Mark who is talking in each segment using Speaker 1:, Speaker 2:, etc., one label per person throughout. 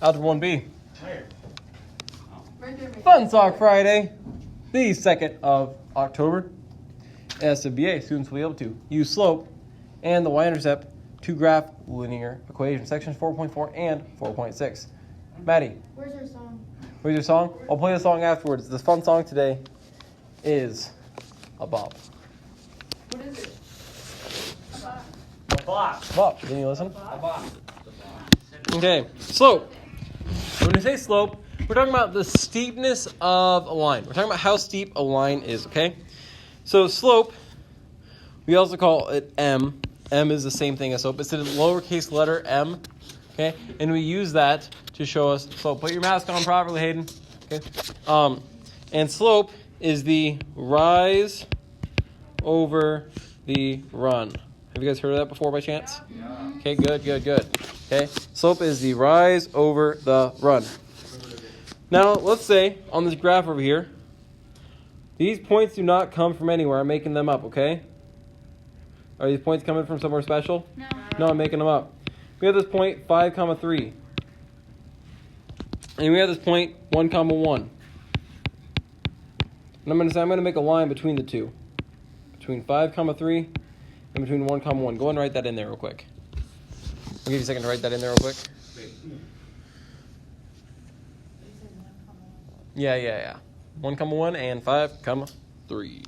Speaker 1: Algebra 1B. Fun Sock Friday, the 2nd of October. SWBA, students will be able to use slope and the y-intercept to graph linear equations, sections 4.4 and 4.6. Maddie.
Speaker 2: Where's our song?
Speaker 1: Where's your song? I'll play the song afterwards. The fun song today is a bop.
Speaker 2: What is it?
Speaker 3: A bop.
Speaker 1: Bop. Didn't you listen?
Speaker 3: A bop.
Speaker 1: Okay, slope. When we say slope, we're talking about the steepness of a line. We're talking about how steep a line is, okay? So slope, we also call it M. M is the same thing as slope. It's a lowercase letter m, okay? And we use that to show us slope. Put your mask on properly, Hayden. Okay. And slope is the rise over the run. Have you guys heard of that before by chance?
Speaker 3: Yeah.
Speaker 1: Okay, good. Okay, slope is the rise over the run. Now, let's say on this graph over here, these points do not come from anywhere. I'm making them up, okay? Are these points coming from somewhere special? No, I'm making them up. We have this point 5, 3. And we have this point 1, 1. And I'm going to make a line between the two. Between 5, 3 and between 1, 1. Go ahead and write that in there real quick. I'll give you a second to write that in there real quick. Yeah. 1, 1 and 5, 3.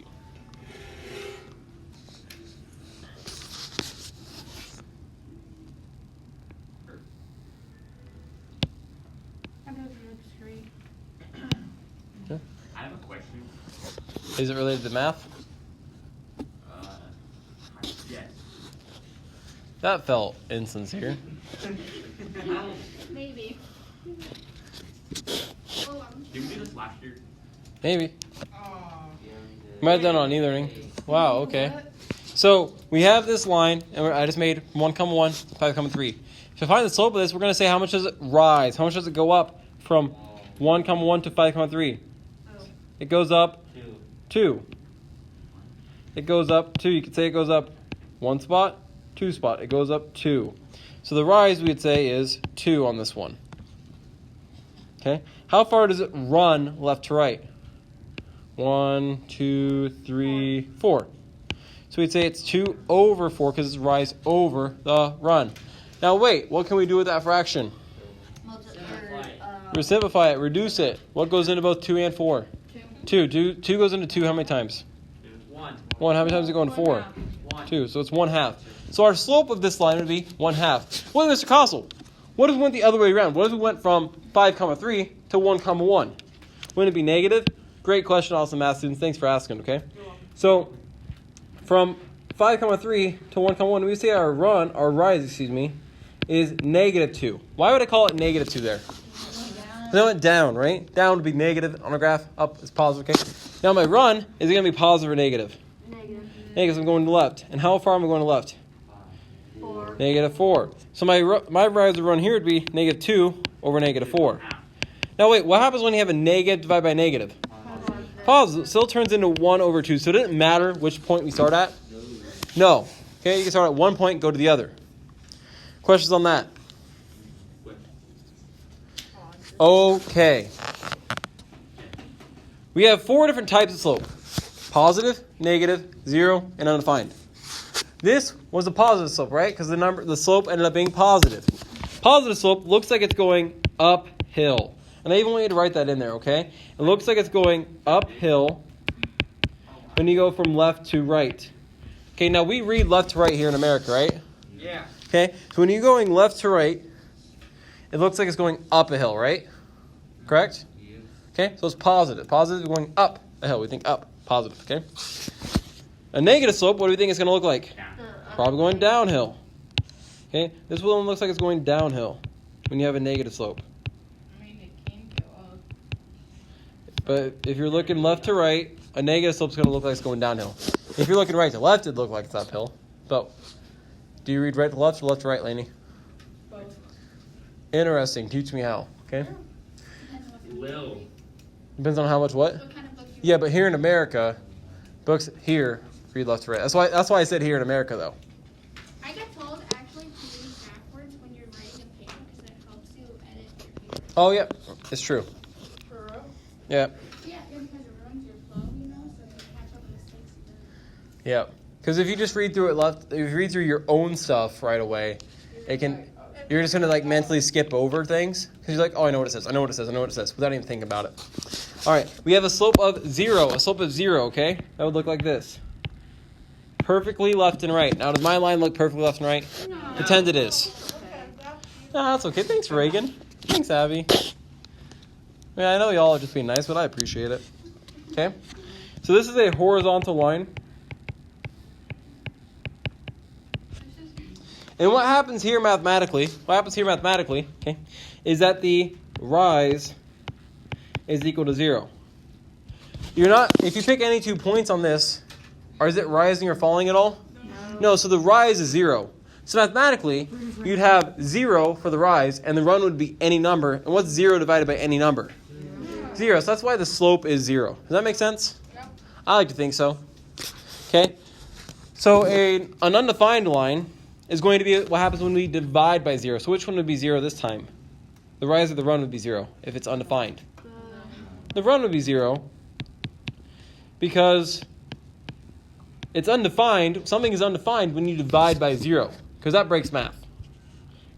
Speaker 3: I have a question.
Speaker 1: Is it related to math?
Speaker 3: Yes.
Speaker 1: That felt insincere.
Speaker 2: Maybe.
Speaker 3: Did we do this last year?
Speaker 1: Maybe. Might have done it on e-learning. Wow, okay. So we have this line, and I just made 1, 1, 5, 3. To find the slope of this, we're going to say how much does it rise? How much does it go up from 1, 1 to 5, 3? It goes up 2. It goes up 2. You could say it goes up 1 spot, 2 spot. It goes up 2. So the rise, we would say, is 2 on this one. Okay? How far does it run left to right? 1, 2, 3, 4. So we'd say it's 2 over 4 because it's rise over the run. Now wait, what can we do with that fraction? Simplify it, reduce it. What goes into both 2 and 4? 2 goes into 2 how many times?
Speaker 3: 1.
Speaker 1: 1. How many times does it go into 4? 2. So it's 1/2. So our slope of this line would be 1/2. Well, Mr. Kossel, what if we went the other way around? What if we went from 5, 3 to 1, 1? Wouldn't it be negative? Great question, awesome math students. Thanks for asking, okay? So from 5, 3 to 1, 1, we say our rise, is -2. Why would I call it -2 there? Because I went down, right? Down would be negative on a graph. Up is positive, okay? Now my run, is it going to be positive or negative? Negative, so I'm going to the left. And how far am I going to the left?
Speaker 2: 4.
Speaker 1: -4. So my rise or run here would be -2 over -4. Now wait, what happens when you have a negative divided by a negative? Positive. Still turns into 1 over 2. So it doesn't matter which point we start at? No. Okay, you can start at one point, go to the other. Questions on that? Okay. We have 4 different types of slope. Positive, negative, 0, and undefined. This was a positive slope, right? Because the slope ended up being positive. Positive slope looks like it's going uphill. And I even want you to write that in there, okay? It looks like it's going uphill when you go from left to right. Okay, now we read left to right here in America, right?
Speaker 3: Yeah.
Speaker 1: Okay, so when you're going left to right, it looks like it's going up a hill, right? Correct?
Speaker 3: Yeah.
Speaker 1: Okay, so it's positive. Positive is going up a hill. We think up, positive, okay? A negative slope, what do we think it's going to look like? Probably going downhill. Okay, this one looks like it's going downhill when you have a negative slope.
Speaker 2: It can go up.
Speaker 1: But if you're looking left to right, a negative slope is going to look like it's going downhill. If you're looking right to left, it'd look like it's uphill. But do you read right to left or left to right, Lainey?
Speaker 2: Both.
Speaker 1: Interesting. Teach me how, okay?
Speaker 3: Will.
Speaker 1: Depends on how much what?
Speaker 2: What kind of book you
Speaker 1: Yeah, but here in America, books here read left to right. That's why I said here in America, though.
Speaker 2: I get told actually to read backwards when you're writing a paper because it helps you edit your
Speaker 1: Oh, yeah. It's true.
Speaker 2: For real?
Speaker 1: Yeah.
Speaker 4: Yeah, because it runs your flow, you know, so you catch up mistakes you do.
Speaker 1: Yeah. Because if you just read through if you read through your own stuff right away, you're just going to like mentally skip over things. Because you're like, oh, I know what it says. I know what it says. I know what it says. Without even thinking about it. All right. We have a slope of 0. A slope of 0, okay? That would look like this. Perfectly left and right. Now, does my line look perfectly left and right?
Speaker 4: No.
Speaker 1: Pretend it is. No, that's okay. Thanks, Reagan. Thanks, Abby. Yeah, I know y'all are just being nice, but I appreciate it. Okay? So this is a horizontal line. And what happens here mathematically, okay, is that the rise is equal to 0. If you pick any 2 points on this, or is it rising or falling at all? No, so the rise is 0. So mathematically, you'd have 0 for the rise, and the run would be any number. And what's 0 divided by any number? 0. So that's why the slope is 0. Does that make sense?
Speaker 2: Yep.
Speaker 1: I like to think so. Okay? So an undefined line is going to be what happens when we divide by 0. So which one would be 0 this time? The rise or the run would be 0 if it's undefined. The run would be 0 because it's undefined. Something is undefined when you divide by 0 because that breaks math.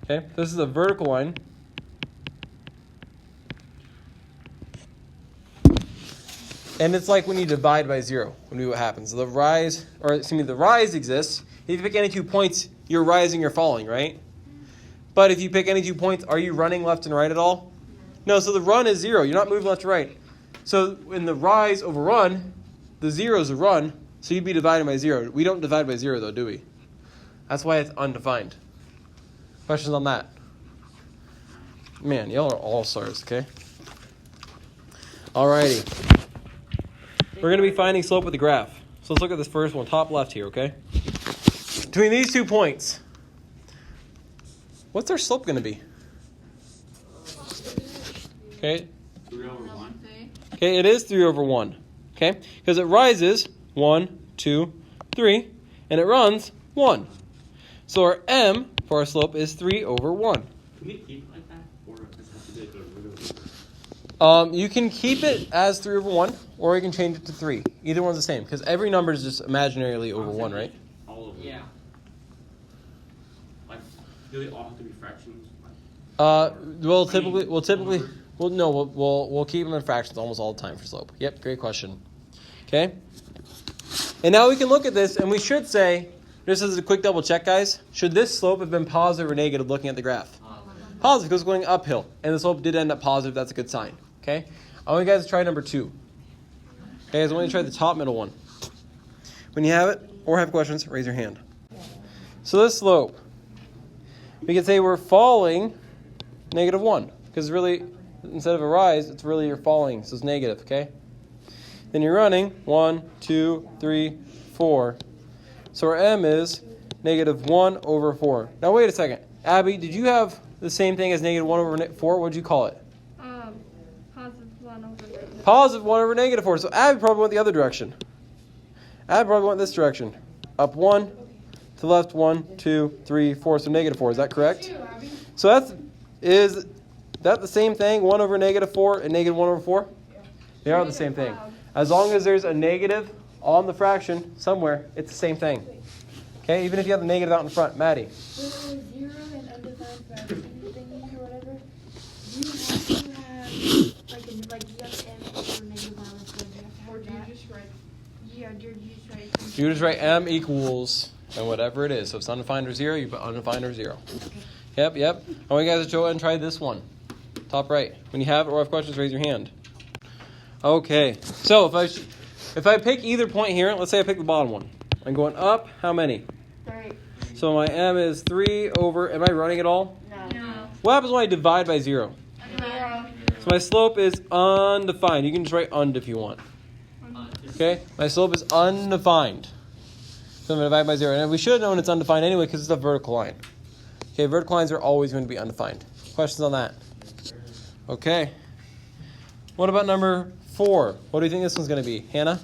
Speaker 1: Okay? This is a vertical line. And it's like when you divide by 0. When we what happens. The rise exists. If you pick any 2 points, you're rising or falling, right? But if you pick any 2 points, are you running left and right at all? No, so the run is 0. You're not moving left to right. So in the rise over run, the 0 is a run, so you'd be dividing by 0. We don't divide by 0 though, do we? That's why it's undefined. Questions on that? Man, y'all are all stars, okay? Alrighty. We're going to be finding slope with the graph. So let's look at this first one, top left here, okay? Between these 2 points, what's our slope going to be? Okay.
Speaker 3: 3 over 1.
Speaker 1: Okay, it is 3 over 1. Okay? Because it rises 1, 2, 3, and it runs 1. So our m for our slope is 3 over 1.
Speaker 3: Can we keep it like that? Or does it have to be like a root over?
Speaker 1: You can keep it as 3 over 1, or you can change it to 3. Either one's the same, because every number is just imaginarily over 1, right?
Speaker 3: All of them.
Speaker 5: Yeah.
Speaker 3: Like, do they all have to be fractions?
Speaker 1: We'll keep them in fractions almost all the time for slope. Yep, great question. Okay? And now we can look at this, and we should say, just as a quick double check, guys, should this slope have been positive or negative looking at the graph? Positive, because it's going uphill. And the slope did end up positive. That's a good sign. Okay? I want you guys to try number 2. Okay, guys, I want you to try the top middle one. When you have it, or have questions, raise your hand. So this slope, we can say we're falling -1. Because really, instead of a rise, it's really you're falling. So it's negative, okay? Then you're running 1, 2, 3, 4. So our m is -1 over 4. Now wait a second. Abby, did you have the same thing as -1 over 4? What did you call it?
Speaker 2: Positive 1 over negative.
Speaker 1: Positive 1 over -4. So Abby probably went the other direction. Abby probably went this direction. Up 1, to the left 1, 2, 3, 4. So -4. Is that correct? So is that the same thing? 1 over -4 and -1 over 4? They are the same thing. As long as there's a negative on the fraction somewhere, it's the same thing. Okay, even if you have the negative out in front. Maddie.
Speaker 4: When it was 0 and undefined fraction thingy or whatever, you have to have like just m over -1
Speaker 2: Or do you just write?
Speaker 4: Yeah, do you just write?
Speaker 1: You just write m equals and whatever it is. So if it's undefined or 0, you put undefined or 0. Yep. I want you guys to go ahead and try this one. Top right. When you have it or have questions, raise your hand. Okay. So if I pick either point here, let's say I pick the bottom one. I'm going up, how many?
Speaker 4: 3.
Speaker 1: So my m is 3 over, am I running at all?
Speaker 4: No.
Speaker 1: What happens when I divide by 0?
Speaker 2: Yeah.
Speaker 1: So my slope is undefined. You can just write und if you want. Okay? My slope is undefined. So I'm going to divide by 0. And we should have known it's undefined anyway because it's a vertical line. Okay, vertical lines are always going to be undefined. Questions on that? Okay. What about number 4? What do you think this one's going to be? Hannah?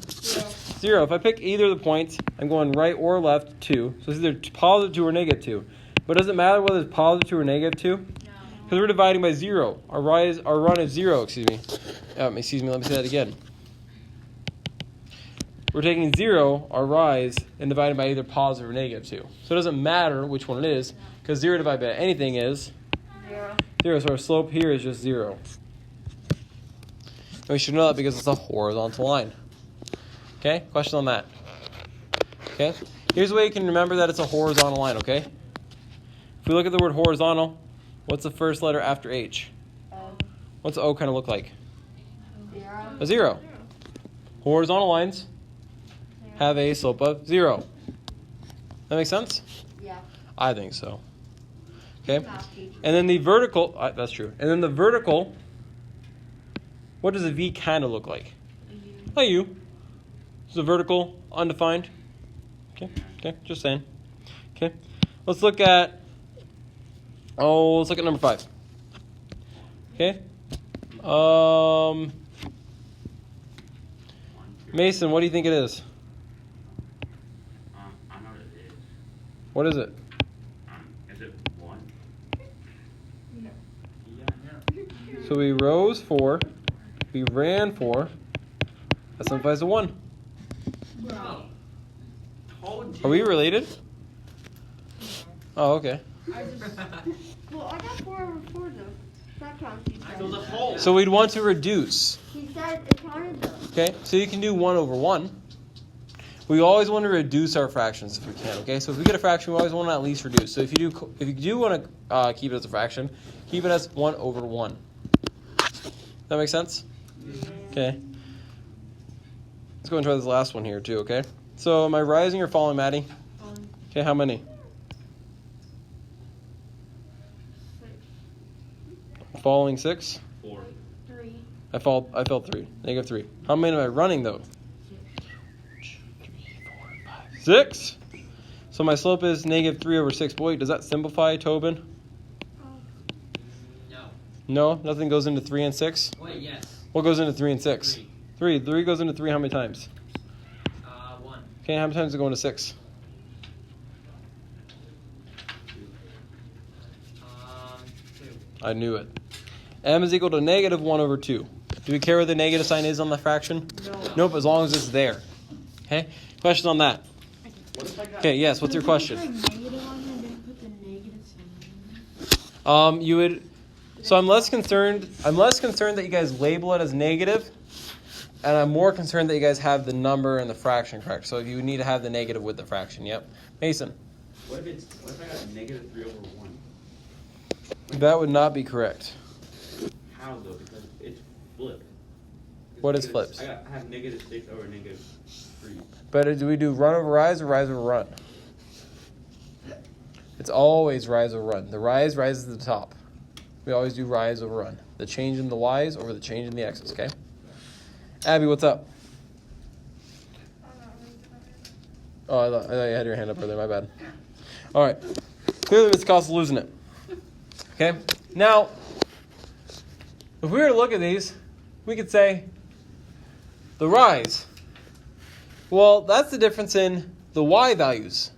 Speaker 1: 0. If I pick either of the points, I'm going right or left 2. So it's either positive 2 or negative 2. But does it matter whether it's positive 2 or negative 2? Because we're dividing by 0. Our run is 0, excuse me. Let me say that again. We're taking 0, our rise, and dividing by either positive or negative 2. So it doesn't matter which one it is, because 0 divided by anything is 0. So our slope here is just 0. And we should know that because it's a horizontal line. Okay, question on that. Okay, here's a way you can remember that it's a horizontal line, okay? If we look at the word horizontal, what's the first letter after H? What's O kind of look like? A 0. Horizontal lines have a slope of 0. That make sense?
Speaker 4: Yeah.
Speaker 1: I think so. Okay. And then the vertical, that's true. And then the vertical, what does a V kind of look like? A U. Is the vertical undefined? Okay, just saying. Okay. Let's look at number 5. Okay. Mason, what do you think it is?
Speaker 3: I know what it is.
Speaker 1: What is it?
Speaker 3: Is it 1?
Speaker 2: No.
Speaker 3: Yeah,
Speaker 1: So we rose 4, we ran 4. That simplifies to 1.
Speaker 3: no. Told you.
Speaker 1: Are we related? Oh, okay.
Speaker 2: Well, I got 4 over 4 though. That counts. He
Speaker 3: So the
Speaker 2: said.
Speaker 3: whole.
Speaker 1: So we'd want to reduce.
Speaker 2: He said it counted though.
Speaker 1: Okay, so you can do 1 over 1. We always want to reduce our fractions if we can. Okay, so if we get a fraction, we always want to at least reduce. So if you do want to keep it as a fraction, keep it as 1 over 1. That make sense? Okay. Let's go and try this last one here too. Okay. So am I rising or falling, Maddie? Okay, how many?
Speaker 2: 6.
Speaker 1: Falling 6.
Speaker 3: 4.
Speaker 4: 3.
Speaker 1: I fell 3. Negative 3. How many am I running though? 6. So my slope is negative 3 over 6. Boy, does that simplify, Tobin?
Speaker 5: No.
Speaker 1: No, nothing goes into 3 and 6.
Speaker 5: Wait, yes.
Speaker 1: What goes into 3 and 6?
Speaker 5: 3.
Speaker 1: 3 goes into 3 how many times?
Speaker 5: 1.
Speaker 1: Okay, how many times does it go into 6?
Speaker 5: 2.
Speaker 1: I knew it. M is equal to negative 1 over 2. Do we care where the negative sign is on the fraction?
Speaker 2: No.
Speaker 1: Nope, as long as it's there. Okay, question on that.
Speaker 3: What if I got?
Speaker 1: Okay, yes, what's your question?
Speaker 4: Negative on here and then put the negative sign.
Speaker 1: You would. So I'm less concerned that you guys label it as negative, and I'm more concerned that you guys have the number and the fraction correct. So you need to have the negative with the fraction. Yep. Mason.
Speaker 3: What if I got negative 3 over 1?
Speaker 1: That would not be correct.
Speaker 3: How though? Because it's flipped. It's
Speaker 1: What is
Speaker 3: negative-
Speaker 1: flipped?
Speaker 3: I have negative 6 over negative 3.
Speaker 1: But do we do run over rise or rise over run? It's always rise over run. The rise rises to the top. We always do rise over run. The change in the y's over the change in the x's, okay? Abby, what's up? Oh, I thought you had your hand up earlier. My bad. All right. Clearly, Mr. Costa's losing it. Okay? Now, if we were to look at these, we could say the rise. Well, that's the difference in the y values.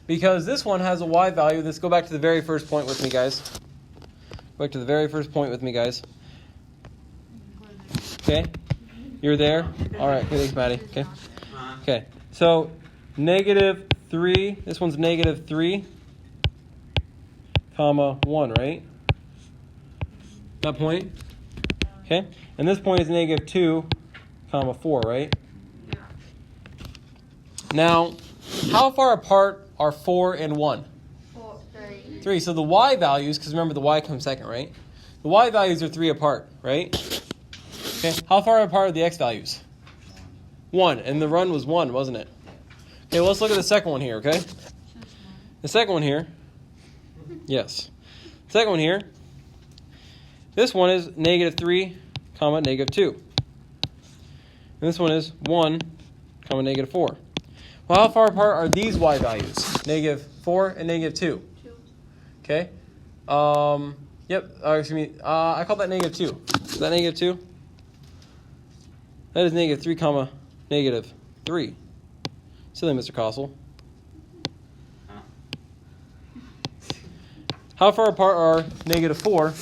Speaker 1: Because this one has a y value. Let's go back to the very first point with me, guys. Go back to the very first point with me, guys. Okay? You're there? All right. Okay, thanks, Maddie. Okay? Okay. So, negative 3. This one's negative 3, comma 1, right? That point? Okay? And this point is negative 2, comma 4, right? Now, how far apart are 4 and 1?
Speaker 2: 4, 3.
Speaker 1: 3. So the y values, because remember the y comes second, right? The y values are 3 apart, right? Okay. How far apart are the x values? 1. And the run was 1, wasn't it? Okay, well, let's look at the second one here, okay? The second one here. Yes. Second one here. This one is negative 3, comma, negative 2. And this one is 1, comma, negative 4. Well, how far apart are these y values? Negative 4 and negative 2.
Speaker 2: 2.
Speaker 1: Okay. Yep. Excuse me. I call that negative 2. Is that negative 2? That is negative 3, comma, negative 3. Silly, Mr. Kossel. How far apart are negative 4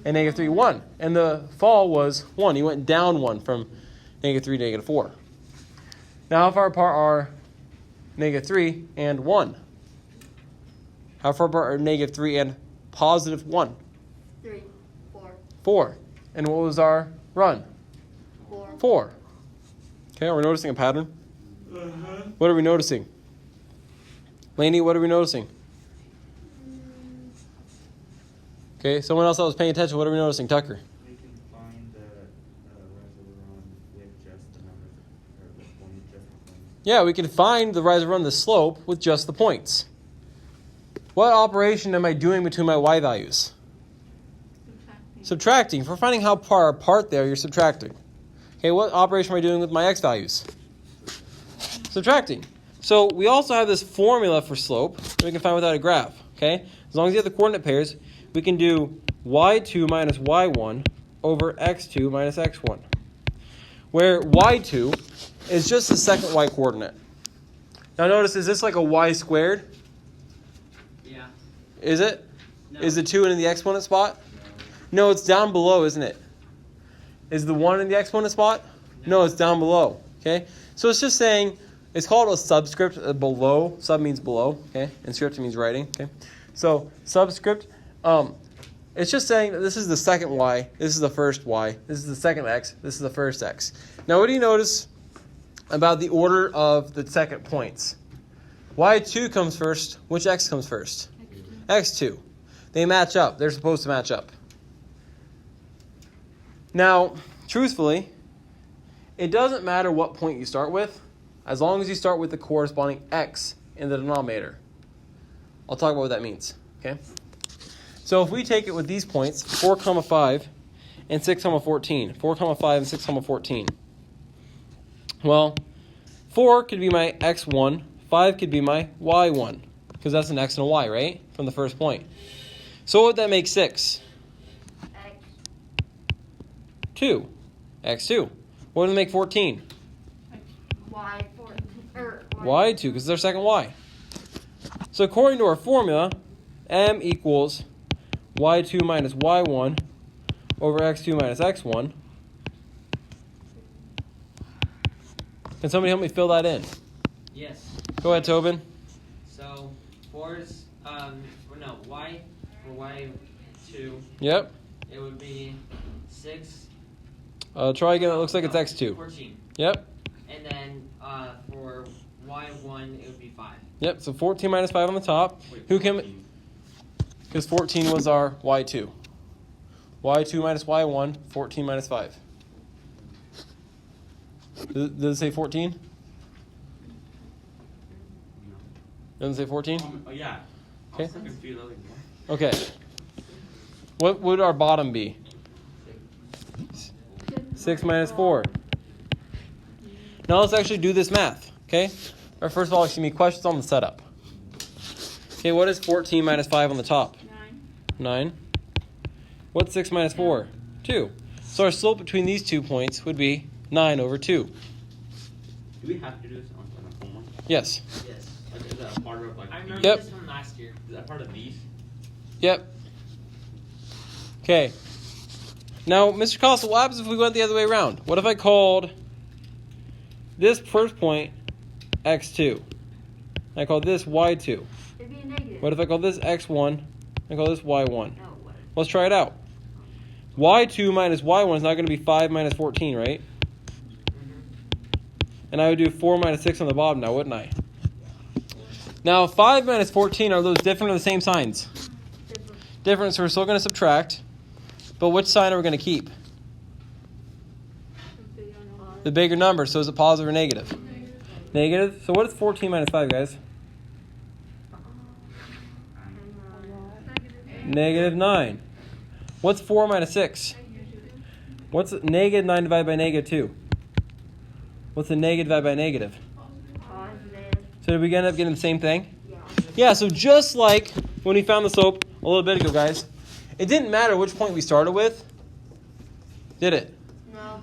Speaker 1: and negative 3? 1. And the fall was 1. You went down 1 from negative 3 to negative 4. Now, how far apart are negative 3 and 1? How far apart are negative 3 and positive 1?
Speaker 2: 3, 4,
Speaker 1: 4. And what was our run?
Speaker 2: 4.
Speaker 1: 4. Okay, are we noticing a pattern? What are we noticing? Lainey, what are we noticing? Okay, someone else that was paying attention, what are we noticing? Tucker.
Speaker 3: We can find the rise of the run with just the numbers, or with only just the points.
Speaker 1: Yeah, we can find the rise or run, the slope, with just the points. What operation am I doing between my y values? Subtracting. If we're finding how far apart they are, you're subtracting. Okay, what operation am I doing with my x values? Subtracting. So we also have this formula for slope that we can find without a graph. Okay, as long as you have the coordinate pairs, we can do y2 minus y1 over x2 minus x1, where y2 is just the second y coordinate. Now notice, is this like a y squared?
Speaker 5: Yeah.
Speaker 1: Is it?
Speaker 5: No.
Speaker 1: Is the 2 in the exponent spot? No, it's down below, isn't it? Is the 1 in the exponent spot? No, it's down below. Okay? So it's just saying, it's called a subscript, below. Sub means below, okay? And script means writing, okay? So subscript, it's just saying that this is the second y, this is the first y, this is the second x, this is the first x. Now what do you notice about the order of the second points? y2 comes first. Which x comes first? x2. They match up. They're supposed to match up. Now, truthfully, it doesn't matter what point you start with, as long as you start with the corresponding x in the denominator. I'll talk about what that means. Okay? So if we take it with these points, 4, 5, and 6, 14. 4, 5, and 6, 14. Well, 4 could be my x1, 5 could be my y1, because that's an x and a y, right? From the first point. So what would that make 6?
Speaker 2: X.
Speaker 1: 2. x2. What would it make 14?
Speaker 2: Y 4. Or
Speaker 1: y2, because it's our second y. So according to our formula, m equals y2 minus y1 over x2 minus x1. Can somebody help me fill that in?
Speaker 5: Yes.
Speaker 1: Go ahead, Tobin.
Speaker 5: So 4's y for y2,
Speaker 1: Yep.
Speaker 5: it would be 6.
Speaker 1: Try again. It looks like it's x2.
Speaker 5: 14.
Speaker 1: Yep.
Speaker 5: And then for y1, it would be 5.
Speaker 1: Yep. So 14 minus 5 on the top. Who can? Because 14 was our y2. y2 minus y1. 14 minus 5. Does it say 14? Doesn't say 14?
Speaker 3: Oh, yeah.
Speaker 1: Okay.
Speaker 3: I was so confused. I was like, what?
Speaker 1: Okay. What would our bottom be? 6 minus 4. Now let's actually do this math, okay? Or first of all, excuse me, questions on the setup. Okay, what is 14 minus 5 on the top? 9. What's 6 minus 4? 2. So our slope between these 2 points would be 9 over 2.
Speaker 3: Do we have to do this on a full one?
Speaker 1: Yes.
Speaker 5: Yes.
Speaker 3: Like, is that a part of, like,
Speaker 5: I remember
Speaker 1: Yep.
Speaker 5: this one last year.
Speaker 3: is that part of these?
Speaker 1: Yep. Okay. Now, Mr. Costa, what happens if we went the other way around? What if I called this first point x2? I called this y2.
Speaker 2: It'd be a negative.
Speaker 1: What if I call this x1? I call this y1.
Speaker 2: No, what?
Speaker 1: Let's try it out. y2 minus y1 is not going to be 5 minus 14, right? And I would do 4 minus 6 on the bottom now, wouldn't I? Now, 5 minus 14, are those different or the same signs? Different, so we're still going to subtract. But which sign are we going to keep? The bigger number. So is it positive or negative? Negative. So what is 14 minus 5, guys? Negative 9. What's 4 minus 6? What's negative 9 divided by negative 2? What's a negative divided by negative?
Speaker 2: Positive.
Speaker 1: So did we end up getting the same thing? Yeah, so just like when we found the slope a little bit ago, guys, it didn't matter which point we started with, did it?
Speaker 2: No.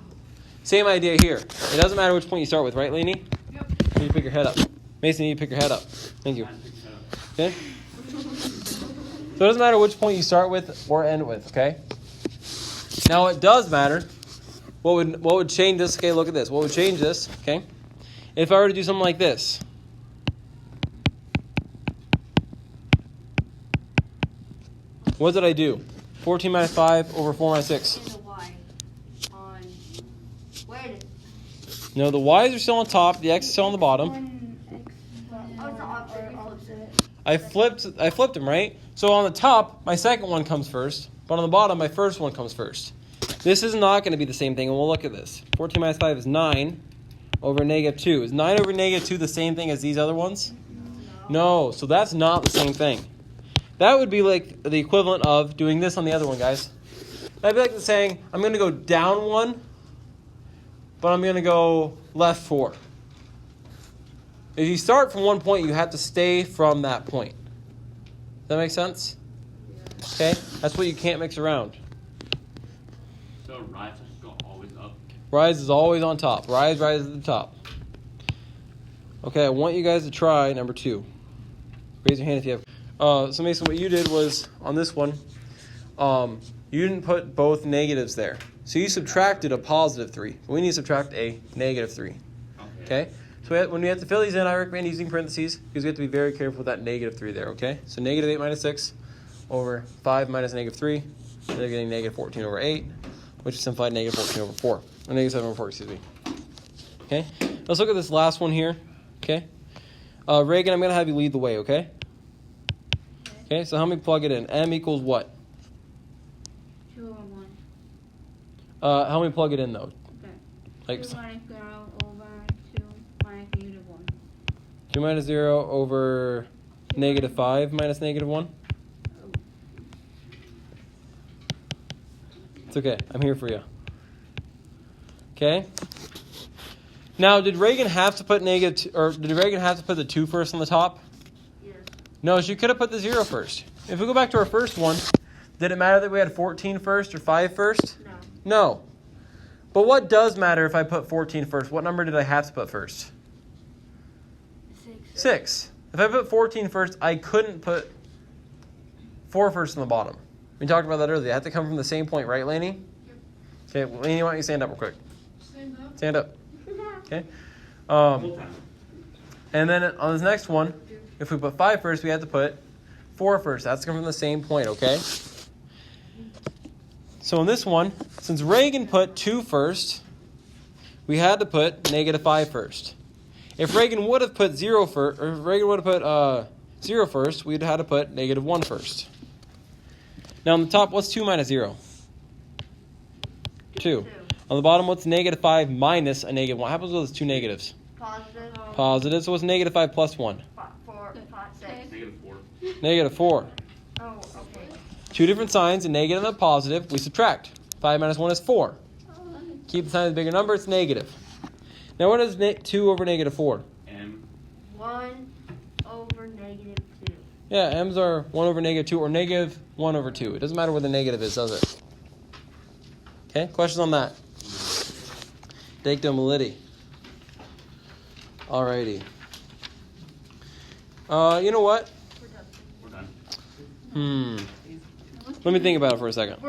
Speaker 1: Same idea here. It doesn't matter which point you start with, right, Lainey?
Speaker 2: Yep.
Speaker 1: You need to pick your head up. Mason, you need to pick your head up. Thank you. Okay? So it doesn't matter which point you start with or end with, okay? Now it does matter. What would change this? Okay, look at this. What would change this, okay? If I were to do something like this. What did I do? 14 minus 5 over 4 minus 6.
Speaker 2: And the Y on. Wait.
Speaker 1: No, the y's are still on top. The x is still on the bottom.
Speaker 4: One X
Speaker 2: Oh, it's the opposite. You flipped it.
Speaker 1: I flipped them, right? So on the top, my second one comes first. But on the bottom, my first one comes first. This is not going to be the same thing, and we'll look at this. 14 minus 5 is 9 over negative 2. Is 9 over negative 2 the same thing as these other ones? No, so that's not the same thing. That would be like the equivalent of doing this on the other one, guys. That'd be like saying, I'm going to go down 1, but I'm going to go left 4. If you start from one point, you have to stay from that point. Does that make sense? Okay? That's what you can't mix around.
Speaker 6: So rise is go always up.
Speaker 1: Rise is always on top. Rise at the top. Okay, I want you guys to try number 2. Raise your hand if you have. So Mason, what you did was, on this one, you didn't put both negatives there. So you subtracted a positive 3. We need to subtract a negative 3. Okay? So when we have to fill these in, I recommend using parentheses because we have to be very careful with that negative 3 there, okay? So negative 8 minus 6 over 5 minus negative 3. And they're getting negative 14 over 8, which is simplified negative 14 over 4. Or negative 7 over 4, excuse me. Okay? Let's look at this last one here. Okay? Reagan, I'm going to have you lead the way, okay? Okay, so help me plug it in. M equals what?
Speaker 2: 2 over 1.
Speaker 1: Help me plug it in, though.
Speaker 2: Okay.
Speaker 1: Like
Speaker 2: 2 minus 0 over 2 minus negative 1.
Speaker 1: 2 minus 0 over negative 5 minus negative 1. It's okay. I'm here for you. Okay? Now, did Reagan have to put did Reagan have to put the 2 first on the top?
Speaker 2: Yes.
Speaker 1: No, she could have put the 0 first. If we go back to our first one, did it matter that we had 14 first or 5 first?
Speaker 2: No.
Speaker 1: No. But what does matter if I put 14 first? What number did I have to put first? 6. If I put 14 first, I couldn't put 4 first on the bottom. We talked about that earlier. I have to come from the same point, right, Lainey? Yep. Okay, Lainey, why don't you stand up real quick? Stand up. Okay. And then on this next one, if we put 5 first, we have to put 4 first. That's coming from the same point, okay? So in this one, since Reagan put 2 first, we had to put negative 5 first. If Reagan would have put 0 first, or if Reagan would have put 0 first, we'd have had to put negative 1 first. Now on the top, what's 2 minus 0? 2. On the bottom, what's negative 5 minus a negative 1? What happens with those 2 negatives?
Speaker 2: Positive.
Speaker 1: Positive. So what's negative 5 plus 1?
Speaker 2: 4, 6.
Speaker 6: Negative 4.
Speaker 1: Negative 4.
Speaker 2: Oh, okay.
Speaker 1: 2 different signs, a negative and a positive. We subtract. 5 minus 1 is 4. Keep the sign of the bigger number, it's negative. Now what is 2 over negative 4?
Speaker 6: M.
Speaker 2: 1 over negative 2.
Speaker 1: Yeah, m's are 1 over negative 2 or negative 1 over 2. It doesn't matter where the negative is, does it? Okay, questions on that? Dictomality. Alrighty. You know what?
Speaker 6: We're done.
Speaker 1: Let me think about it for a second.